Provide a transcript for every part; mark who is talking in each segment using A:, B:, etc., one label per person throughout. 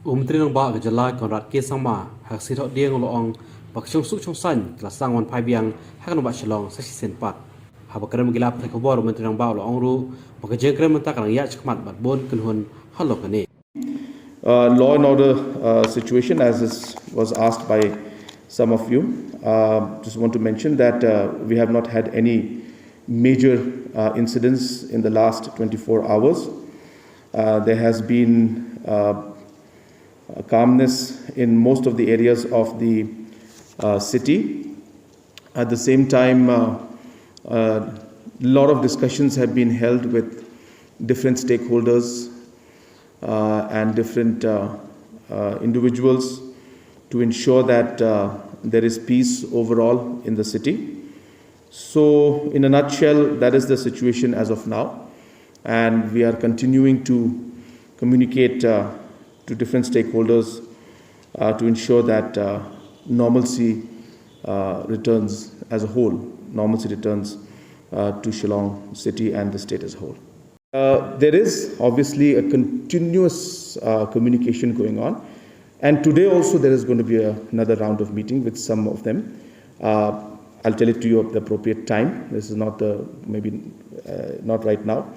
A: Menteri ng Ba ke Jalai Konrad ke sama hak si thok dieng loong bak chung suk chung saiñ la sang wanphai biang hak no ba chlong sa si sen pak ha ba krem gilap ke khobor Menteri ng Ba loong ru bak jeng krem ta kang ya chkmat bat bon kun hun halok ani.
B: Law and order situation, as was asked by some of you. Just want to mention that we have not had any major incidents in the last 24 hours. There has been calmness in most of the areas of the city. At the same time, a lot of discussions have been held with different stakeholders and different individuals to ensure that there is peace overall in the city. So, in a nutshell, that is the situation as of now, and we are continuing to communicate to different stakeholders to ensure that normalcy returns as a whole, normalcy returns to Shillong city and the state as a whole. There is obviously a continuous communication going on, and today also there is going to be another round of meeting with some of them. I'll tell it to you at the appropriate time. This is not not right now.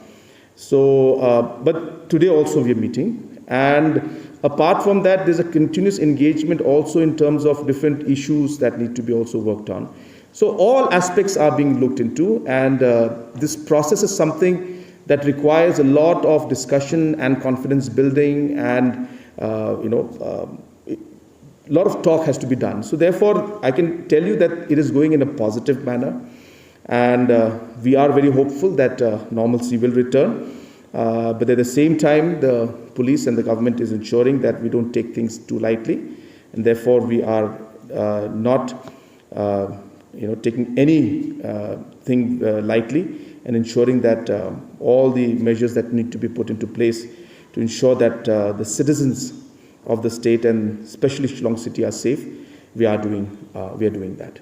B: So, but today also we are meeting, and apart from that, there's a continuous engagement also in terms of different issues that need to be also worked on. So all aspects are being looked into, and this process is something that requires a lot of discussion and confidence building, and a lot of talk has to be done. So therefore, I can tell you that it is going in a positive manner, and we are very hopeful that normalcy will return. But at the same time, the police and the government is ensuring that we don't take things too lightly, and therefore we are not taking any thing lightly, and ensuring that all the measures that need to be put into place to ensure that the citizens of the state and especially Shillong city are safe, we are doing that.